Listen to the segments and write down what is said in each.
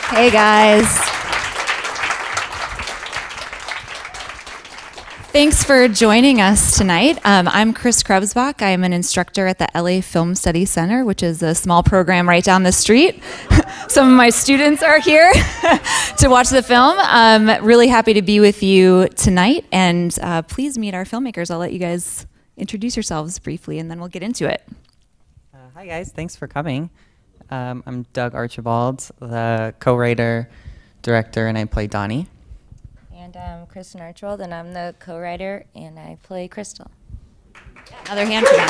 Hey guys. Thanks for joining us tonight. I'm Krebsbach. I'm an instructor at the LA Film Study Center, which is a small program right down the street. Some of my students are here to watch the film. I'm really happy to be with you tonight, and please meet our filmmakers. I'll let you guys introduce yourselves briefly, and then we'll get into it. Hi guys, thanks for coming. I'm Doug Archibald, the co-writer, director, and I play Donnie. And I'm Kristin Archibald, and I'm the co-writer, and I play Krystal. Another hand for them.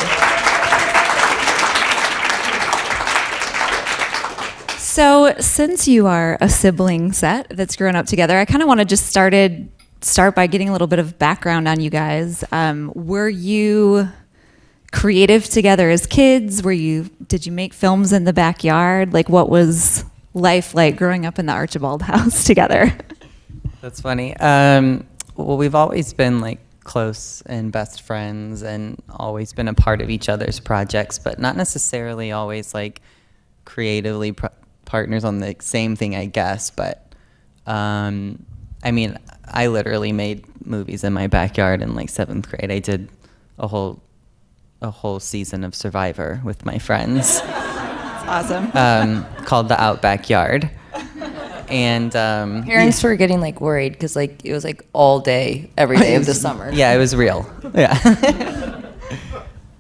So since you are a sibling set that's grown up together, I kind of want to just start by getting a little bit of background on you guys. Were you creative together as kids? Did you make films in the backyard? Like, what was life like growing up in the Archibald house together? That's funny. Well, we've always been like close and best friends and always been a part of each other's projects, but not necessarily always like creatively partners on the same thing, I guess. But I mean, I literally made movies in my backyard in like 7th grade. I did a whole season of Survivor with my friends. That's awesome. Called The Outback Yard. And Parents were getting like worried because like it was like all day, every day of the summer. Yeah, it was real. Yeah.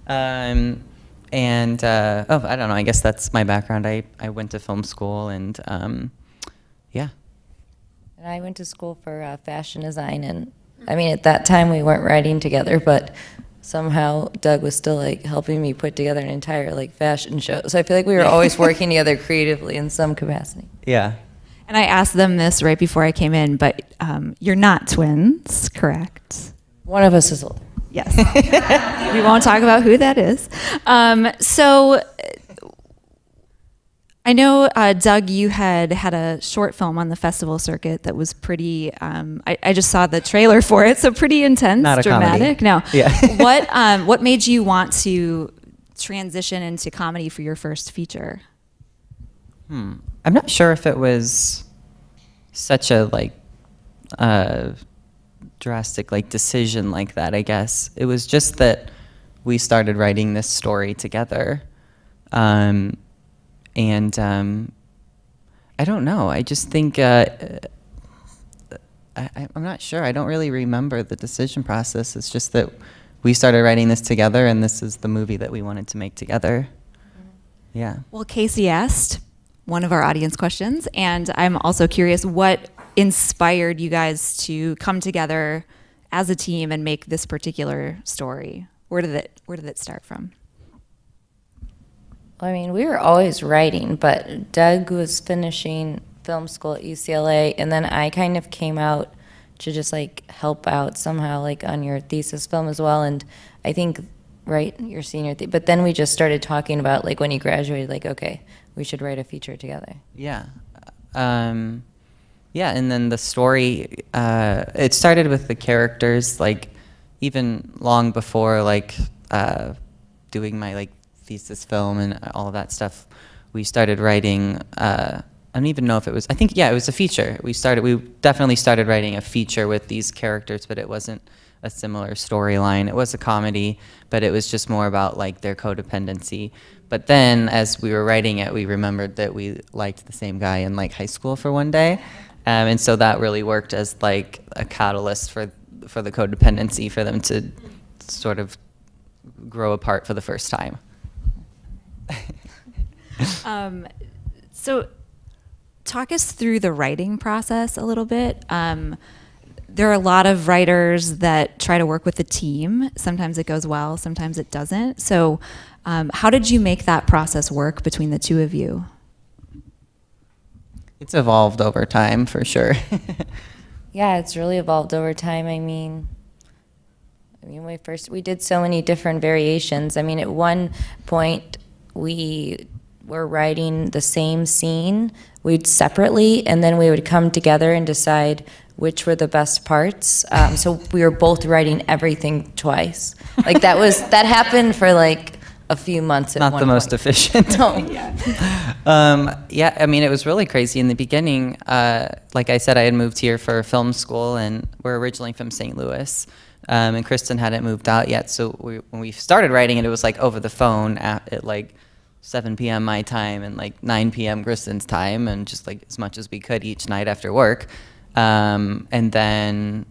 Oh, I don't know. I guess that's my background. I went to film school, and yeah. And I went to school for fashion design, and I mean at that time we weren't writing together, but somehow Doug was still like helping me put together an entire like fashion show. So I feel like we were always working together creatively in some capacity. Yeah. And I asked them this right before I came in, but you're not twins, correct? One of us is older. Yes. We won't talk about who that is. So I know, Doug, you had a short film on the festival circuit that was pretty, I just saw the trailer for it, so pretty intense, not a dramatic. Comedy. No. Yeah. What made you want to transition into comedy for your first feature? I'm not sure if it was such a like drastic like decision like that. I guess it was just that we started writing this story together, and I don't know. I just think I'm not sure. I don't really remember the decision process. It's just that we started writing this together, and this is the movie that we wanted to make together. Yeah. Well, Casey asked one of our audience questions, and I'm also curious what inspired you guys to come together as a team and make this particular story. Where did it start from? I mean, we were always writing, but Doug was finishing film school at UCLA, and then I kind of came out to just like help out somehow like on your thesis film as well. And I think, right, your senior, but then we just started talking about like when you graduated, like, okay, we should write a feature together. Yeah. Yeah, and then the story, it started with the characters, like even long before like doing my like thesis film and all of that stuff. We started writing, I don't even know if it was, I think, yeah, it was a feature. We definitely started writing a feature with these characters, but it wasn't a similar storyline. It was a comedy, but it was just more about like their codependency. But then as we were writing it, we remembered that we liked the same guy in like high school for one day. And so that really worked as like a catalyst for the codependency, for them to sort of grow apart for the first time. So talk us through the writing process a little bit. There are a lot of writers that try to work with the team. Sometimes it goes well, sometimes it doesn't. So how did you make that process work between the two of you? It's evolved over time, for sure. Yeah, it's really evolved over time. I mean, we did so many different variations. I mean, at one point, we were writing the same scene, we'd separately, and then we would come together and decide which were the best parts. So we were both writing everything twice. Like that happened for like a few months at Not one the most point. efficient. No. Yeah, I mean, it was really crazy in the beginning. Like I said, I had moved here for film school, and we're originally from St. Louis. And Kristin hadn't moved out yet, so when we started writing it, it was like over the phone at like 7 p.m. my time and like 9 p.m. Kristin's time, and just like as much as we could each night after work. And then,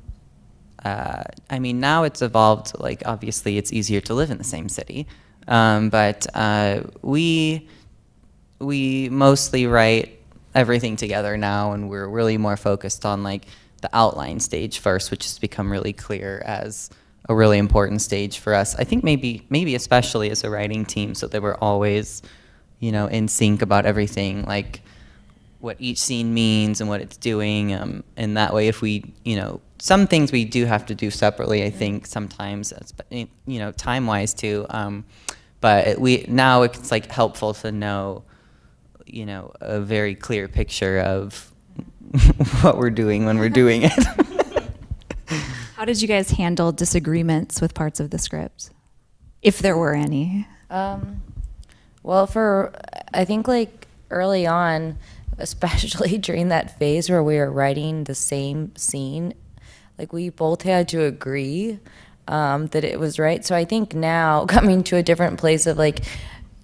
I mean, now it's evolved. Like, obviously, it's easier to live in the same city. But we mostly write everything together now, and we're really more focused on like the outline stage first, which has become really clear as a really important stage for us. I think maybe especially as a writing team, so that we're always, you know, in sync about everything, like what each scene means and what it's doing. And that way, if we, you know, some things we do have to do separately, I think sometimes, you know, time-wise too. But now it's like helpful to know, you know, a very clear picture of what we're doing when we're doing it. How did you guys handle disagreements with parts of the script, if there were any? Well, I think like early on, especially during that phase where we were writing the same scene, like we both had to agree that it was right. So I think now coming to a different place of like,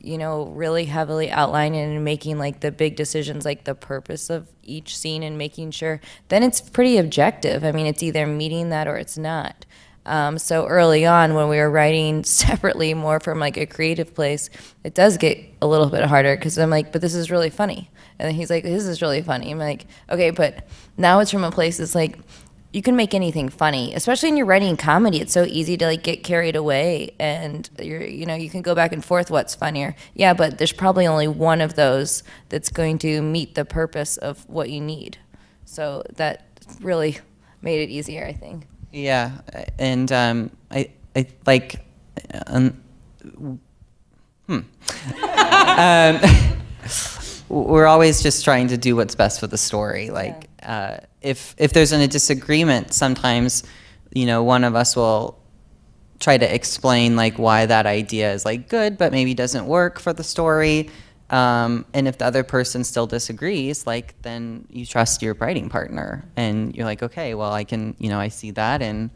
you know, really heavily outlining and making like the big decisions, like the purpose of each scene and making sure, then it's pretty objective. I mean, it's either meeting that or it's not. So early on when we were writing separately more from like a creative place, it does get a little bit harder because I'm like, but this is really funny. And then he's like, this is really funny. I'm like, okay, but now it's from a place that's like, you can make anything funny, especially when you're writing comedy. It's so easy to like get carried away, and you know, you can go back and forth. What's funnier? Yeah, but there's probably only one of those that's going to meet the purpose of what you need. So that really made it easier, I think. Yeah, and I like. We're always just trying to do what's best for the story. Like, if there's a disagreement, sometimes, you know, one of us will try to explain like why that idea is like good, but maybe doesn't work for the story. And if the other person still disagrees, like then you trust your writing partner, and you're like, okay, well, I can, you know, I see that, and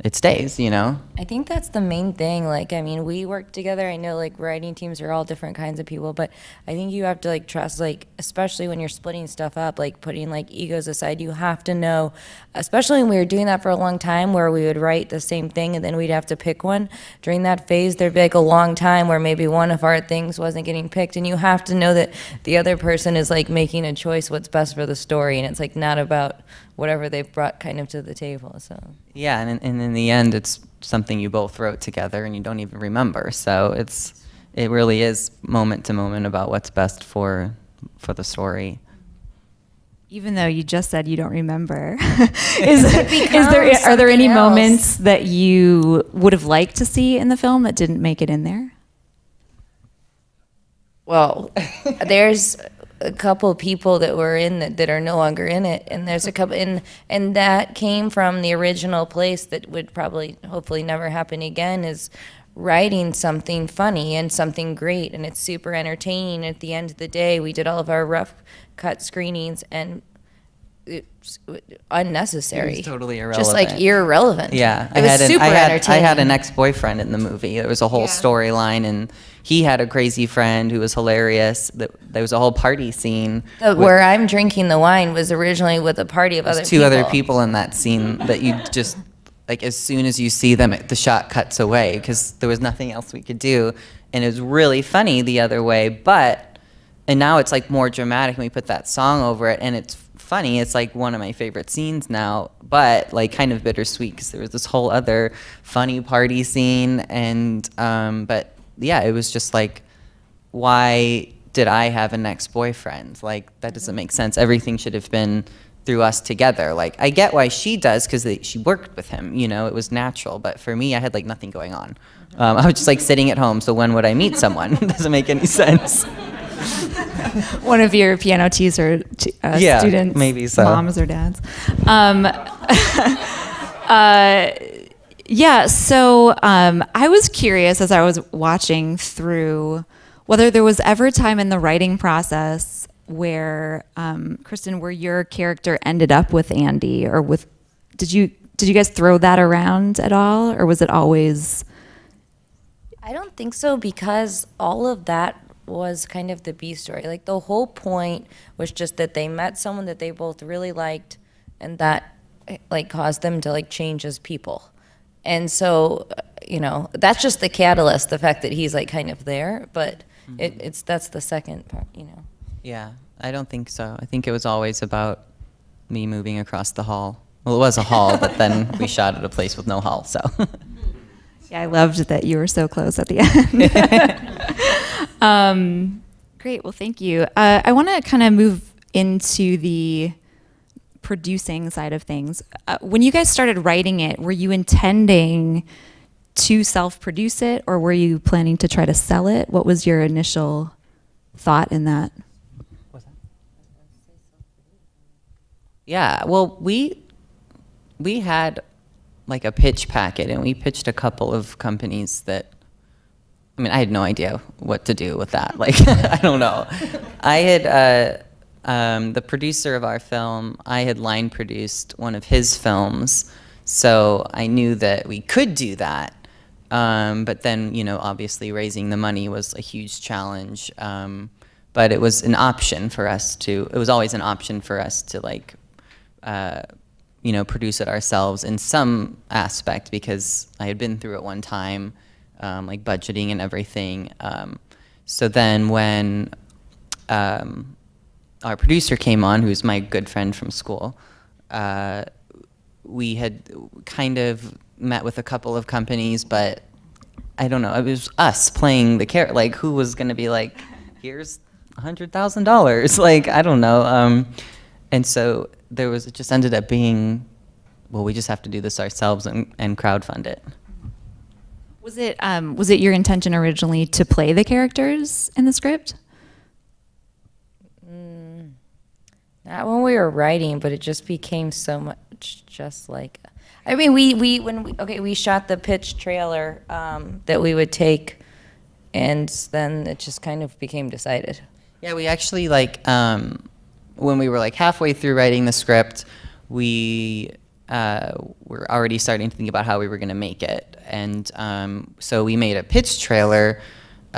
it stays, you know? I think that's the main thing. Like, I mean, we work together. I know, like, writing teams are all different kinds of people, but I think you have to, like, trust, like, especially when you're splitting stuff up, like, putting, like, egos aside, you have to know, especially when we were doing that for a long time where we would write the same thing and then we'd have to pick one. During that phase, there'd be, like, a long time where maybe one of our things wasn't getting picked, and you have to know that the other person is, like, making a choice what's best for the story, and it's, like, not about whatever they've brought kind of to the table, so. Yeah, and in the end, it's something you both wrote together and you don't even remember. So it really is moment to moment about what's best for the story. Even though you just said you don't remember, are there any moments that you would have liked to see in the film that didn't make it in there? Well, there's a couple people that were in it that are no longer in it, and there's a couple, and that came from the original place that would probably, hopefully never happen again, is writing something funny and something great, and it's super entertaining. At the end of the day, we did all of our rough cut screenings, and it's unnecessary. It was totally irrelevant. Just like irrelevant. Yeah, it was super entertaining. I had an ex-boyfriend in the movie. There was a whole storyline, and he had a crazy friend who was hilarious. There was a whole party scene. Where I'm drinking the wine was originally with a party of other people. Two other people in that scene that you just, like, as soon as you see them, the shot cuts away because there was nothing else we could do. And it was really funny the other way, and now it's like more dramatic, and we put that song over it, and it's funny. It's like one of my favorite scenes now, but like kind of bittersweet because there was this whole other funny party scene, and but yeah, it was just like, why did I have an ex-boyfriend? Like, that doesn't make sense. Everything should have been through us together. Like, I get why she does because she worked with him, you know, it was natural, but for me, I had like nothing going on. I was just like sitting at home, so when would I meet someone? It doesn't make any sense. One of your piano teacher students, maybe so. Moms or dads. Yeah, so I was curious as I was watching through whether there was ever a time in the writing process where, Kristin, where your character ended up with Andy, or with, did you guys throw that around at all, or was it always? I don't think so, because all of that was kind of the B story. Like, the whole point was just that they met someone that they both really liked, and that like caused them to like change as people. And so, you know, that's just the catalyst, the fact that he's like kind of there, but that's the second part, you know. Yeah, I don't think so. I think it was always about me moving across the hall. Well, it was a hall, but then we shot at a place with no hall, so. Yeah, I loved that you were so close at the end. Great, well, thank you. I want to kind of move into the producing side of things. When you guys started writing it, were you intending to self-produce it, or were you planning to try to sell it? What was your initial thought in that? Yeah, well, we had like a pitch packet, and we pitched a couple of companies that, I mean, I had no idea what to do with that. Like, I don't know. I had, the producer of our film, I had line produced one of his films, so I knew that we could do that. But then, you know, obviously raising the money was a huge challenge. But it was an option for us to, it was always an option for us to like, you know, produce it ourselves in some aspect, because I had been through it one time, like budgeting and everything. So then when our producer came on, who's my good friend from school, we had kind of met with a couple of companies, but I don't know, it was us playing the character, like who was gonna be like, here's $100,000, like, I don't know. And so there was, it just ended up being, well, we just have to do this ourselves and crowdfund it. Was it your intention originally to play the characters in the script? Not when we were writing, but it just became so much just like, I mean, we shot the pitch trailer that we would take, and then it just kind of became decided. Yeah, we actually like, when we were like halfway through writing the script, we were already starting to think about how we were gonna make it. And so we made a pitch trailer,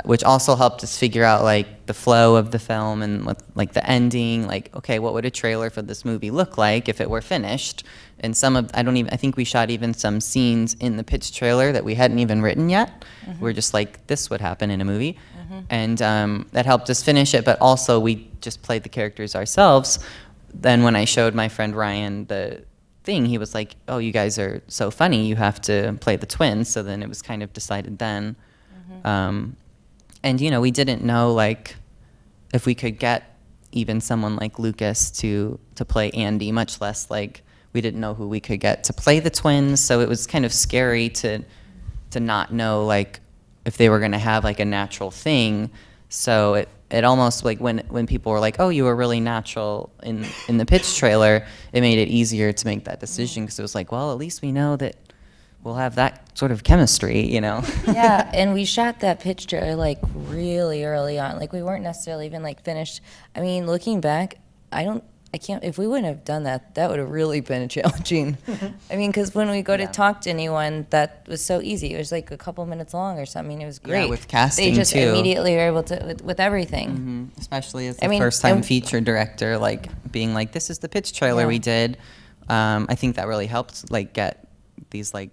which also helped us figure out like the flow of the film and what, like the ending, like, okay, what would a trailer for this movie look like if it were finished? And some of, I think we shot even some scenes in the pitch trailer that we hadn't even written yet. We're just like, this would happen in a movie. And that helped us finish it, but also we just played the characters ourselves. Then when I showed my friend Ryan the thing, he was like, oh, you guys are so funny, you have to play the twins. So then it was kind of decided then. And you know, we didn't know like if we could get even someone like Lucas to play Andy, much less like we didn't know who we could get to play the twins. So it was kind of scary to not know like if they were going to have like a natural thing. So it almost like when people were like, oh, you were really natural in the pitch trailer, it made it easier to make that decision, because it was like, well, at least we know that we'll have that sort of chemistry, you know? Yeah, and we shot that pitch trailer like really early on. Like we weren't necessarily even like finished. I mean, looking back, I can't, if we wouldn't have done that, that would have really been challenging. I mean, because when we go to talk to anyone, that was so easy. It was like a couple minutes long or something. It was great. Yeah, with casting, they just too. Immediately were able to, with everything. Especially as the first-time feature director, like being like, this is the pitch trailer we did. I think that really helped like get these like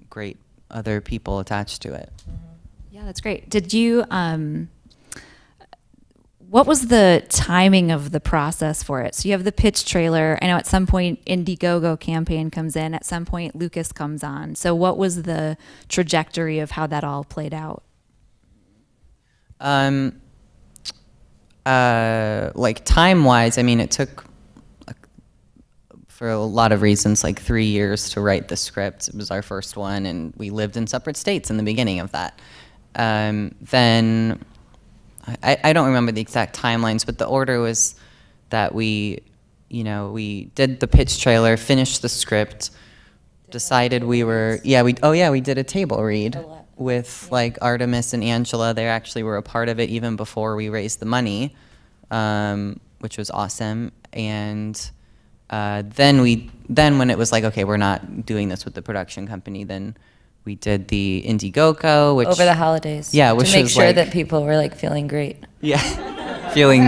great other people attached to it. Yeah, that's great. Did you, what was the timing of the process for it? So you have the pitch trailer. I know at some point Indiegogo campaign comes in. At some point Lucas comes on. So what was the trajectory of how that all played out? Like time-wise, I mean, it took, for a lot of reasons, like 3 years to write the script. It was our first one, and we lived in separate states in the beginning of that. Then I don't remember the exact timelines, but the order was that we did the pitch trailer, finished the script, decided we were, we did a table read with like Artemis and Angela. They actually were a part of it even before we raised the money, which was awesome. And then when it was like, okay, we're not doing this with the production company, then we did the Indiegogo, which over the holidays. Yeah, which to make was sure like, that people were like feeling great. Yeah, feeling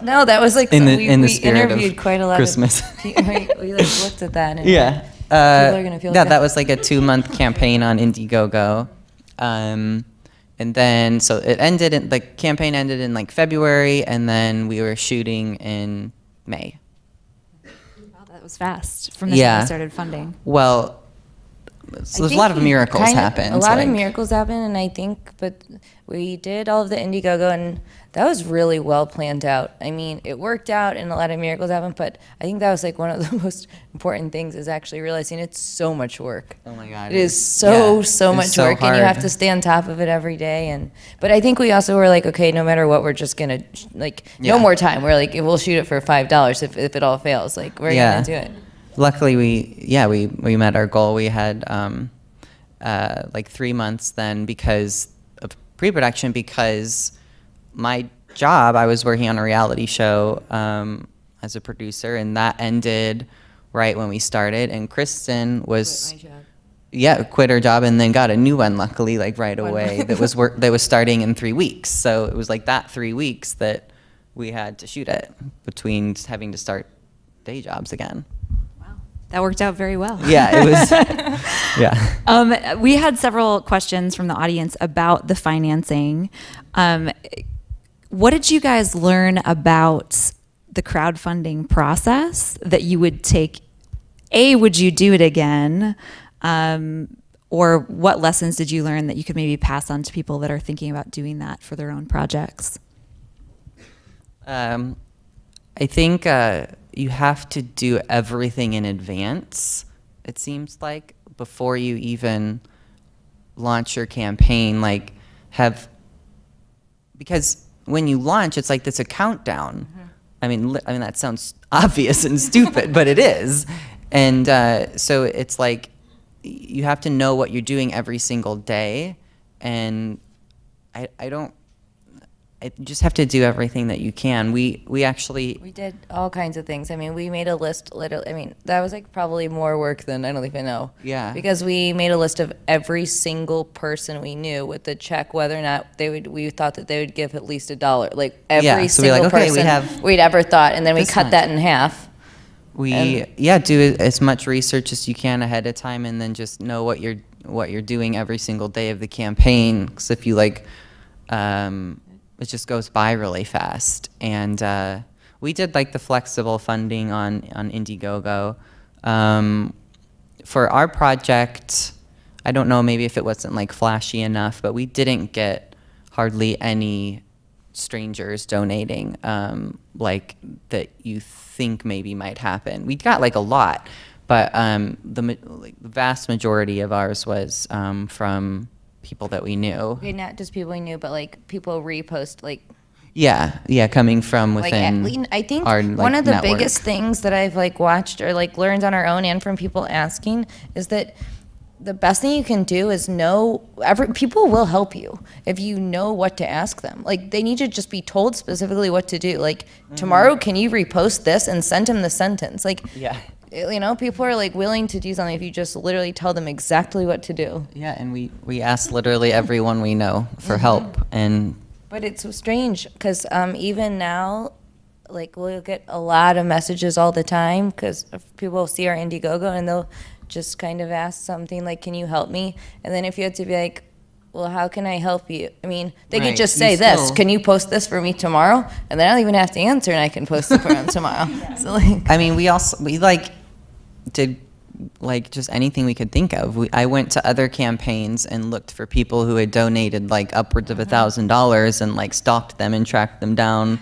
No, that was like in the we spirit interviewed of quite a lot Christmas. Of we like looked at that and yeah. people are gonna feel Yeah, good. that was like a 2-month campaign on Indiegogo. And then, so the campaign ended in like February, and then we were shooting in May. Wow, that was fast from the time we started funding. Well, so there's a lot of miracles happened. A lot of miracles happened, and I think, but we did all of the Indiegogo, and that was really well planned out. I mean, it worked out, and a lot of miracles happened, but I think that was like one of the most important things is actually realizing it's so much work. Oh my God. It is so much work, and you have to stay on top of it every day. But I think we also were like, okay, no matter what, we're just gonna no more time. We're like, we'll shoot it for $5 if it all fails. Like we're gonna do it. Luckily, we met our goal. We had like 3 months then because of pre-production, because my job, I was working on a reality show as a producer, and that ended right when we started. And Kristin was quit her job and then got a new one, luckily, like right away. that was starting in 3 weeks. So it was like that 3 weeks that we had to shoot it between having to start day jobs again. That worked out very well. Yeah, it was. Yeah. We had several questions from the audience about the financing. What did you guys learn about the crowdfunding process that you would take? Would you do it again? Or what lessons did you learn that you could maybe pass on to people that are thinking about doing that for their own projects? I think you have to do everything in advance, it seems like, before you even launch your campaign. Because when you launch, it's like it's a countdown. I mean, that sounds obvious and stupid, but it is. And so it's like you have to know what you're doing every single day. And I just have to do everything that you can. We did all kinds of things. I mean, we made a list. Literally, I mean, that was like probably more work than I don't even know. Yeah. Because we made a list of every single person we knew with the check, whether or not we thought that they would give at least $1, like every single person we'd ever thought, and then we cut that in half. Do as much research as you can ahead of time, and then just know what you're doing every single day of the campaign. Because if you it just goes by really fast. And we did like the flexible funding on Indiegogo. For our project, I don't know, maybe if it wasn't like flashy enough, but we didn't get hardly any strangers donating like that you think maybe might happen. We got like a lot, but the vast majority of ours was from people that we knew. Okay, not just people we knew, but like people repost coming from within I think our, one of the network. biggest things that I've watched or learned on our own and from people asking is that the best thing you can do is people will help you if you know what to ask them. They need to just be told specifically what to do. Tomorrow, can you repost this and send them the sentence? People are willing to do something if you just literally tell them exactly what to do. Yeah, and we ask literally everyone we know for help. But it's so strange because even now, we'll get a lot of messages all the time because people see our Indiegogo and they'll just kind of ask something like, "Can you help me?" And then if you had to be like, "Well, how can I help you?" I mean, they could just say this, "Can you post this for me tomorrow?" And then I don't even have to answer, and I can post it for them tomorrow. So I mean, we did just anything we could think of. I went to other campaigns and looked for people who had donated upwards of $1,000 and stalked them and tracked them down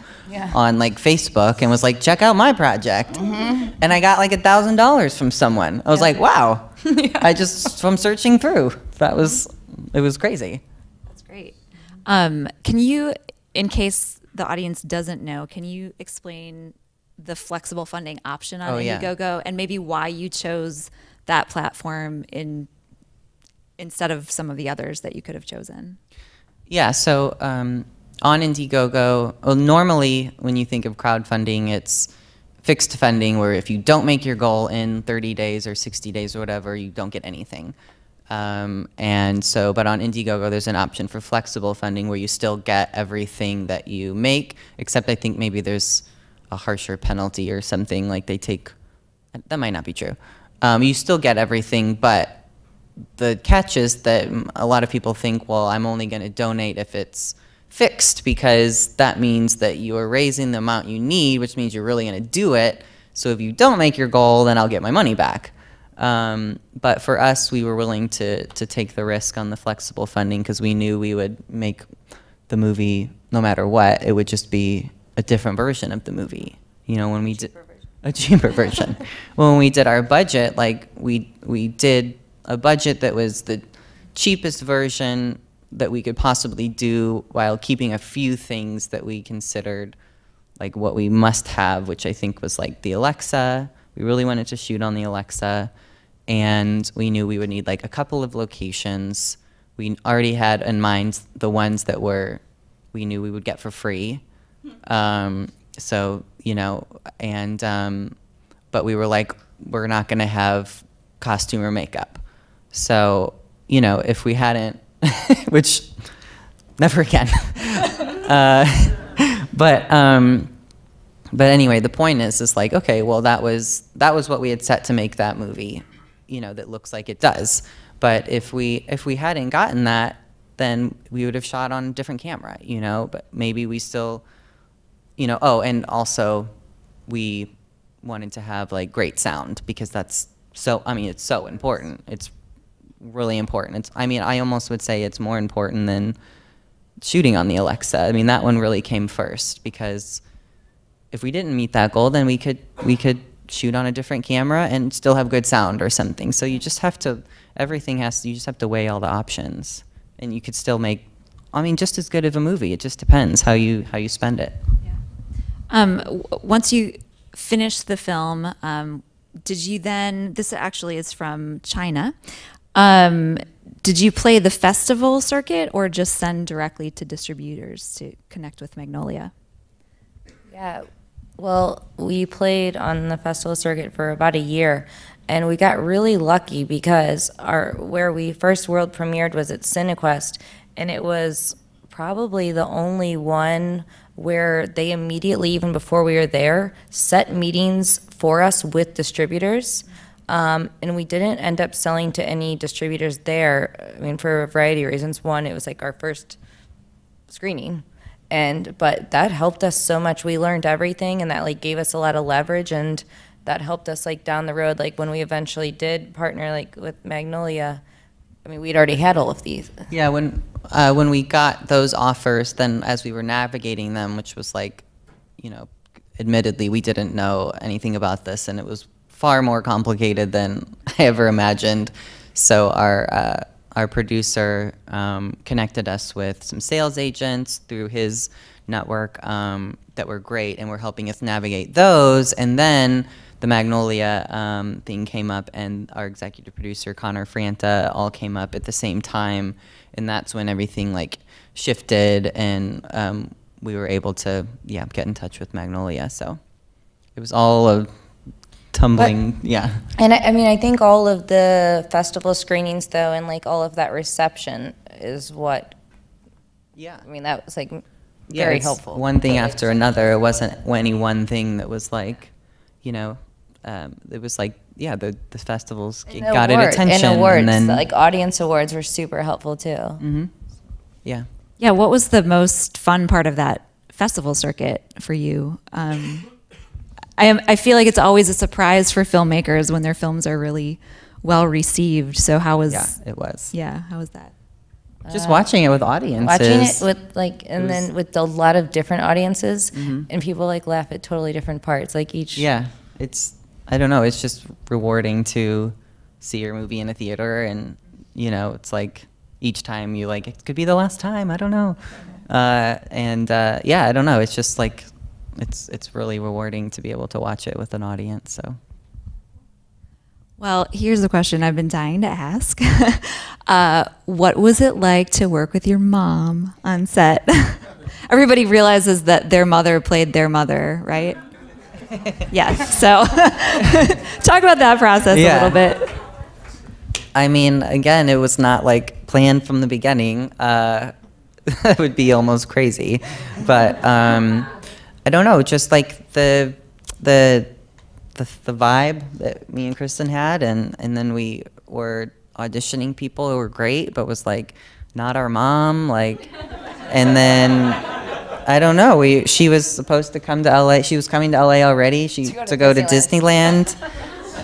on Facebook and was check out my project. And I got $1,000 from someone. I was like, wow. From searching through, it was crazy. That's great. Can you, in case the audience doesn't know, can you explain the flexible funding option on Yeah. Indiegogo, and maybe why you chose that platform instead of some of the others that you could have chosen. Yeah, so on Indiegogo, well, normally when you think of crowdfunding, it's fixed funding where if you don't make your goal in 30 days or 60 days or whatever, you don't get anything. And so, but on Indiegogo, there's an option for flexible funding where you still get everything that you make, except I think maybe there's a harsher penalty or something, like they take, that might not be true. You still get everything, but the catch is that a lot of people think, well, I'm only going to donate if it's fixed, because that means that you are raising the amount you need, which means you're really going to do it. So if you don't make your goal, then I'll get my money back. But for us, we were willing to take the risk on the flexible funding because we knew we would make the movie no matter what. It would just be a different version of the movie. You know, when we did a cheaper version. When we did our budget, like we did a budget that was the cheapest version that we could possibly do while keeping a few things that we considered like what we must have, which I think was like the Alexa. We really wanted to shoot on the Alexa, and we knew we would need like a couple of locations. We already had in mind the ones that we knew we would get for free. So, you know, and, but we were like, we're not going to have costume or makeup. So, you know, if we hadn't, which never again. But anyway, the point is like, okay, well, that was what we had set to make that movie, you know, that looks like it does. But if we hadn't gotten that, then we would have shot on a different camera, you know, but maybe we still, you know, oh, and also we wanted to have like great sound because that's so, I mean, it's so important. It's really important. It's, I mean, I almost would say it's more important than shooting on the Alexa. I mean, that one really came first because if we didn't meet that goal, then we could shoot on a different camera and still have good sound or something. So you just have to, you just have to weigh all the options, and you could still make, I mean, just as good of a movie. It just depends how you spend it. Yeah. Once you finished the film, did you then, this actually is from China, did you play the festival circuit or just send directly to distributors to connect with Magnolia? Yeah, well, we played on the festival circuit for about a year, and we got really lucky because where we first world premiered was at CineQuest, and it was probably the only one where they immediately, even before we were there, set meetings for us with distributors. And we didn't end up selling to any distributors there. I mean, for a variety of reasons. One, it was like our first screening, but that helped us so much. We learned everything, and that like gave us a lot of leverage, and that helped us like down the road. Like when we eventually did partner like with Magnolia, I mean, we'd already had all of these. Yeah, when we got those offers, then as we were navigating them, which was like, you know, admittedly we didn't know anything about this, and it was far more complicated than I ever imagined. So our producer connected us with some sales agents through his network that were great and were helping us navigate those. And then the Magnolia thing came up, and our executive producer, Connor Franta, all came up at the same time. And that's when everything like shifted, and we were able to, get in touch with Magnolia. So it was all a tumbling, yeah. And I mean, I think all of the festival screenings, though, and like all of that reception is what. Yeah. I mean, that was like very helpful. One thing after another. It wasn't any one thing that was like, you know, it was like, the festivals got it attention. And awards, and then like audience awards were super helpful too. Mm-hmm. Yeah. Yeah. What was the most fun part of that festival circuit for you? I feel like it's always a surprise for filmmakers when their films are really well received. So how was? Yeah, it was. Yeah, how was that? Just watching it with audiences. Watching it with like, and then with a lot of different audiences, and people like laugh at totally different parts. Like each. Yeah, I don't know. It's just rewarding to see your movie in a theater, and you know, it's like each time you like, it could be the last time. I don't know. I don't know. It's just like it's really rewarding to be able to watch it with an audience. So. Well, here's a question I've been dying to ask. What was it like to work with your mom on set? Everybody realizes that their mother played their mother, right? Yes. So talk about that process a little bit. I mean, again, it was not like planned from the beginning. That would be almost crazy. But I don't know, just like the vibe that me and Kristin had, and then we were auditioning people who were great, but was like not our mom, like, and then I don't know. She was supposed to come to LA. She was coming to LA already. To go to Disneyland,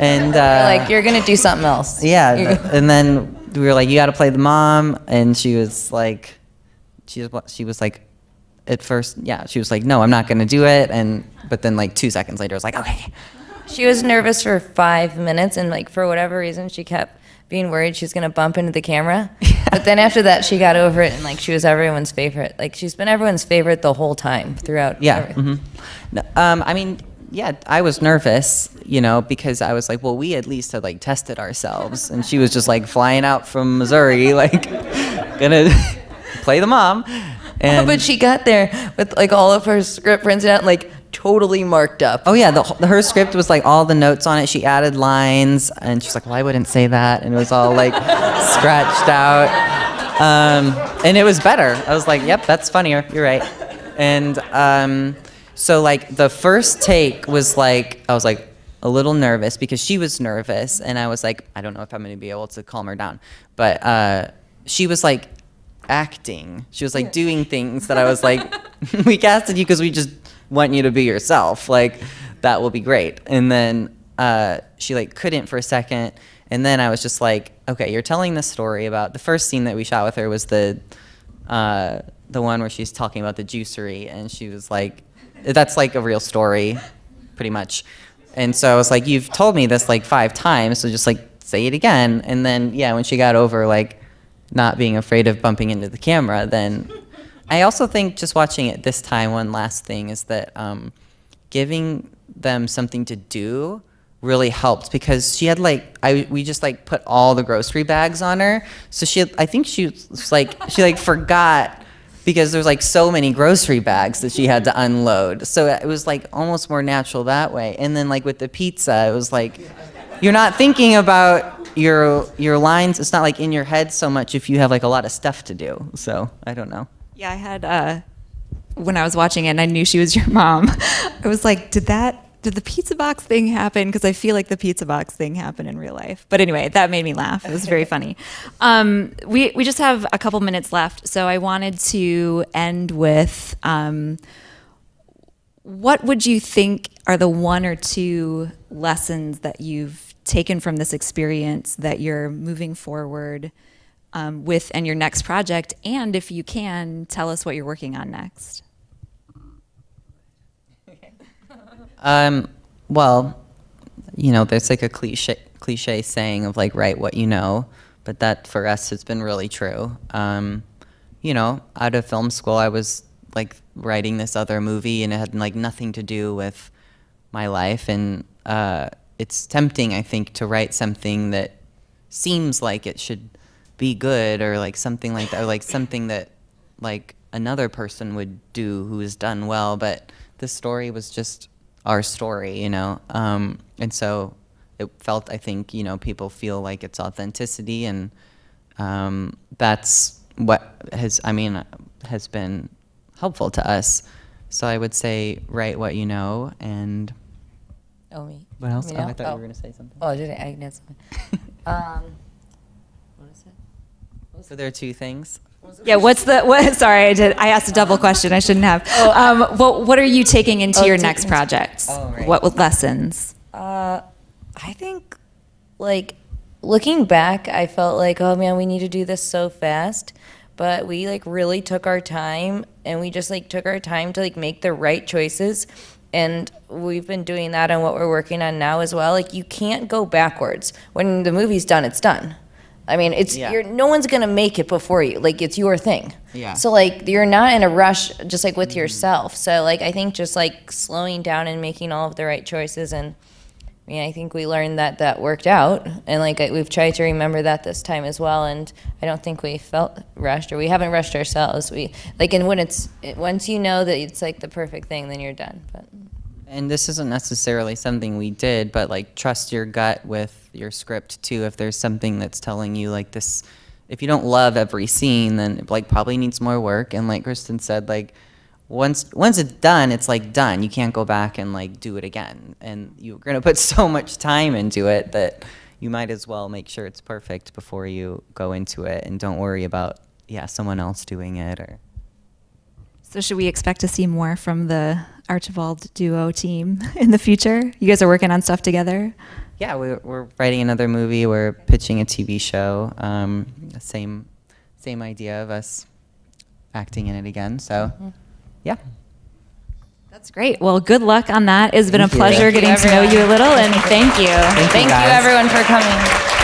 and like, you're gonna do something else. Yeah, and then we were like, you got to play the mom, and she was like, at first, yeah, she was like, no, I'm not gonna do it, but then like 2 seconds later, I was like, okay. She was nervous for 5 minutes, and like for whatever reason, she kept being worried she was gonna bump into the camera. But then after that, she got over it, and like she was everyone's favorite. Like she's been everyone's favorite the whole time throughout. Yeah. Everything. No, I mean, yeah, I was nervous, because I was like, well, we at least had like tested ourselves, and she was just like flying out from Missouri, like gonna play the mom. And but she got there with like all of her script printed out, like totally marked up. Oh yeah, her script was like all the notes on it. She added lines, and she's like, well, I wouldn't say that, and it was all like scratched out. And it was better. I was like, yep, that's funnier. You're right. And so like the first take was like, I was like a little nervous because she was nervous, and I was like, I don't know if I'm going to be able to calm her down. But she was like acting. She was like doing things that I was like, we casted you because we just want you to be yourself. Like, that will be great. And then she like couldn't for a second. And then I was just like, okay, you're telling this story about the first scene that we shot with her was the one where she's talking about the juicery, and she was like, that's like a real story, pretty much. And so I was like, you've told me this like 5 times, so just like say it again. And then, yeah, when she got over like not being afraid of bumping into the camera, then I also think just watching it this time, one last thing is that giving them something to do really helped, because she had like, we just like put all the grocery bags on her. So I think she was like, she forgot, because there's like so many grocery bags that she had to unload. So it was like almost more natural that way. And then like with the pizza, it was like, you're not thinking about your lines. It's not like in your head so much if you have like a lot of stuff to do. So I don't know. Yeah, I had, when I was watching it and I knew she was your mom, I was like, did the pizza box thing happen? Because I feel like the pizza box thing happened in real life. But anyway, that made me laugh. It was very funny. We just have a couple minutes left, so I wanted to end with, what would you think are the 1 or 2 lessons that you've taken from this experience that you're moving forward with in your next project? And if you can, tell us what you're working on next. Well, there's like a cliche saying of like, write what you know, but that for us has been really true. Out of film school, I was like writing this other movie, and it had like nothing to do with my life. And it's tempting, I think, to write something that seems like it should be good, or like something like that, or like something that like another person would do who has done well. But the story was just our story, and so it felt, I think, people feel like it's authenticity, and that's what has been helpful to us. So I would say write what you know. And me. what else? I thought you were going to say something. Oh, did I did something. What is it? So there are 2 things. Yeah, sorry, I asked a double question. I shouldn't have. What are you taking into your next project? Oh, right. What lessons? I think, like, looking back, I felt like, oh man, we need to do this so fast. But we like really took our time, and we just like took our time to like make the right choices. And we've been doing that on what we're working on now as well. Like, you can't go backwards. When the movie's done, it's done. I mean, it's no one's gonna make it before you. Like, it's your thing. Yeah. So like, you're not in a rush, just like with yourself. So like, I think just like slowing down and making all of the right choices, and I mean, I think we learned that that worked out, and like we've tried to remember that this time as well. And I don't think we felt rushed, or we haven't rushed ourselves. We like, and when once you know that it's like the perfect thing, then you're done. But. And this isn't necessarily something we did, but like trust your gut with your script too. If there's something that's telling you like this, if you don't love every scene, then it like probably needs more work. And like Kristin said, like once it's done, it's like done. You can't go back and like do it again. And you're gonna put so much time into it that you might as well make sure it's perfect before you go into it, and don't worry about someone else doing it or. So should we expect to see more from the Archibald duo team in the future? You guys are working on stuff together? Yeah, we're writing another movie. We're pitching a TV show. Same idea of us acting in it again. So, yeah. That's great. Well, good luck on that. It's been a pleasure Thank you, getting to know you a little, and thank you. Thank you, Thank you, everyone, for coming.